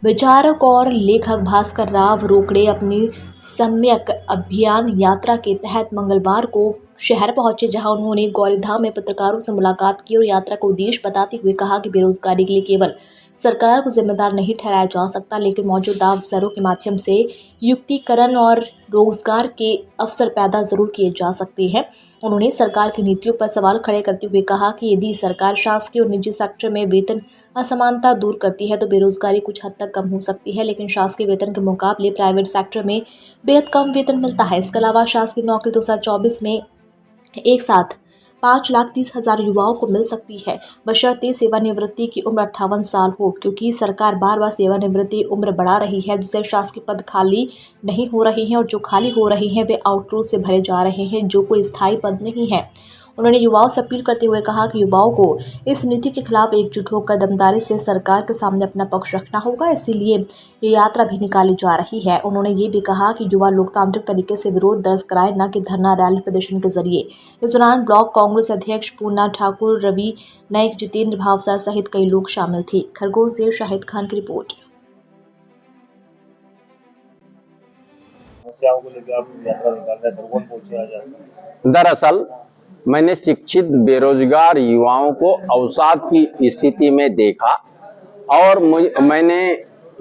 विचारक और लेखक भास्कर राव रोकड़े अपनी सम्यक अभियान यात्रा के तहत मंगलवार को शहर पहुंचे, जहां उन्होंने गौरीधाम में पत्रकारों से मुलाकात की और यात्रा का उद्देश्य बताते हुए कहा कि बेरोजगारी के लिए केवल सरकार को जिम्मेदार नहीं ठहराया जा सकता, लेकिन मौजूदा अवसरों के माध्यम से युक्तिकरण और रोजगार के अवसर पैदा जरूर किए जा सकते हैं। उन्होंने सरकार की नीतियों पर सवाल खड़े करते हुए कहा कि यदि सरकार शासकीय और निजी सेक्टर में वेतन असमानता दूर करती है तो बेरोजगारी कुछ हद तक कम हो सकती है, लेकिन शासकीय वेतन के मुकाबले प्राइवेट सेक्टर में बेहद कम वेतन मिलता है। इसके अलावा शासकीय नौकरी 2024 में एक साथ 5,30,000 युवाओं को मिल सकती है, बशर्ते सेवानिवृत्ति की उम्र 58 साल हो, क्योंकि सरकार बार बार सेवानिवृत्ति उम्र बढ़ा रही है, जिससे शासकीय पद खाली नहीं हो रहे हैं और जो खाली हो रहे हैं वे आउटसोर्स से भरे जा रहे हैं, जो कोई स्थायी पद नहीं है। उन्होंने युवाओं से अपील करते हुए कहा कि युवाओं को इस नीति के खिलाफ एकजुट होकर दमदारी से सरकार के सामने अपना पक्ष रखना होगा, इसीलिए ये यात्रा भी निकाली जा रही है। उन्होंने ये भी कहा कि युवा लोकतांत्रिक तरीके से विरोध दर्ज कराए, न कि धरना रैली प्रदर्शन के जरिए। इस दौरान ब्लॉक कांग्रेस अध्यक्ष पूर्णा ठाकुर, रवि नाइक, जितेंद्र भावसार सहित कई लोग शामिल थे। खरगोन से शाहिद खान की रिपोर्ट। दरअसल मैंने शिक्षित बेरोजगार युवाओं को अवसाद की स्थिति में देखा और मैंने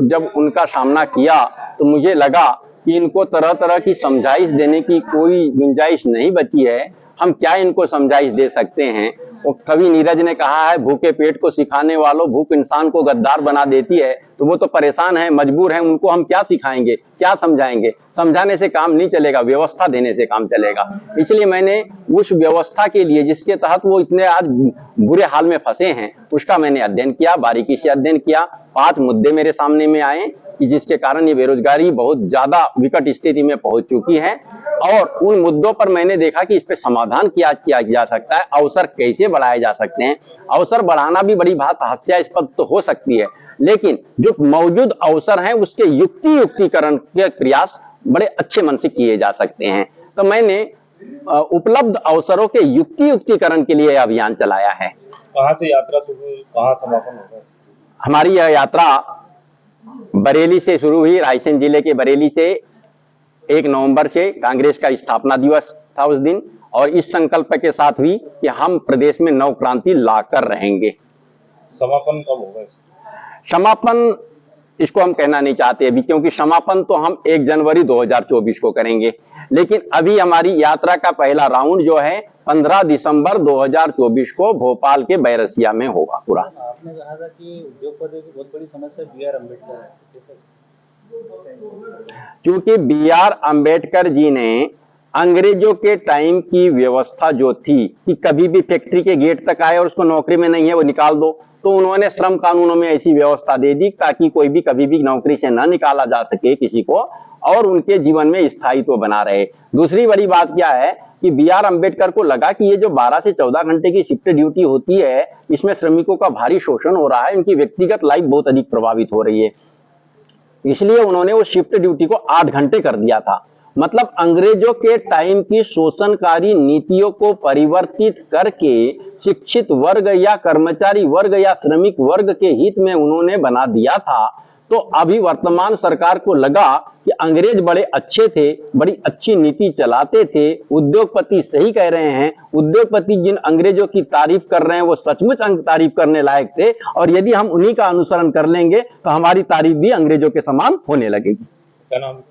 जब उनका सामना किया तो मुझे लगा कि इनको तरह तरह की समझाइश देने की कोई गुंजाइश नहीं बची है। हम क्या इनको समझाइश दे सकते हैं? वो कवि नीरज ने कहा है, भूखे पेट को सिखाने वालों, भूख इंसान को गद्दार बना देती है। तो वो तो परेशान है, मजबूर है, उनको हम क्या सिखाएंगे, क्या समझाएंगे? समझाने से काम नहीं चलेगा, व्यवस्था देने से काम चलेगा। इसलिए मैंने उस व्यवस्था के लिए जिसके तहत वो इतने आज बुरे हाल में फंसे हैं, उसका मैंने अध्ययन किया, बारीकी से अध्ययन किया। 5 मुद्दे मेरे सामने में आए कि जिसके कारण ये बेरोजगारी बहुत ज्यादा विकट स्थिति में पहुंच चुकी है और उन मुद्दों पर मैंने देखा कि इस पे समाधान किया जा सकता है, अवसर कैसे बढ़ाए जा सकते हैं। अवसर बढ़ाना भी बड़ी बात हास्यास्पद तो हो सकती है, लेकिन जो मौजूद अवसर हैं उसके युक्तिकरण के प्रयास बड़े अच्छे मन से किए जा सकते हैं। तो मैंने उपलब्ध अवसरों के युक्तिकरण के लिए अभियान चलाया है। कहाँ से यात्रा शुरू, कहाँ समापन होगा? हमारी यह यात्रा बरेली से शुरू हुई। रायसेन जिले के बरेली से 1 नवंबर से कांग्रेस का स्थापना दिवस था उस दिन, और इस संकल्प के साथ हुई कि हम प्रदेश में नव क्रांति लाकर रहेंगे। समापन कब होगा? समापन इसको हम कहना नहीं चाहते अभी, क्योंकि समापन तो हम 1 जनवरी 2024 को करेंगे, लेकिन अभी हमारी यात्रा का पहला राउंड जो है 15 दिसंबर 2024 को भोपाल के बैरसिया में होगा पूरा। आपने कहा था कि उद्योगपतियों की बहुत बड़ी समस्या BR अम्बेडकर है, क्योंकि BR अम्बेडकर जी ने अंग्रेजों के टाइम की व्यवस्था जो थी कि कभी भी फैक्ट्री के गेट तक आए और उसको नौकरी में नहीं है वो निकाल दो, तो उन्होंने श्रम कानूनों में ऐसी व्यवस्था दे दी ताकि कोई भी कभी भी नौकरी से न निकाला जा सके किसी को, और उनके जीवन में स्थायित्व बना रहे। दूसरी बड़ी बात क्या है कि BR अम्बेडकर को लगा कि ये जो 12 से 14 घंटे की शिफ्ट ड्यूटी होती है, इसमें श्रमिकों का भारी शोषण हो रहा है, उनकी व्यक्तिगत लाइफ बहुत अधिक प्रभावित हो रही है। इसलिए उन्होंने वो शिफ्ट ड्यूटी को 8 घंटे कर दिया था। मतलब अंग्रेजों के टाइम की शोषणकारी नीतियों को परिवर्तित करके शिक्षित वर्ग या कर्मचारी वर्ग या श्रमिक वर्ग के हित में उन्होंने बना दिया था। तो अभी वर्तमान सरकार को लगा कि अंग्रेज बड़े अच्छे थे, बड़ी अच्छी नीति चलाते थे, उद्योगपति सही कह रहे हैं, उद्योगपति जिन अंग्रेजों की तारीफ कर रहे हैं वो सचमुच तारीफ करने लायक थे, और यदि हम उन्हीं का अनुसरण कर लेंगे तो हमारी तारीफ भी अंग्रेजों के समान होने लगेगी। क्या नाम?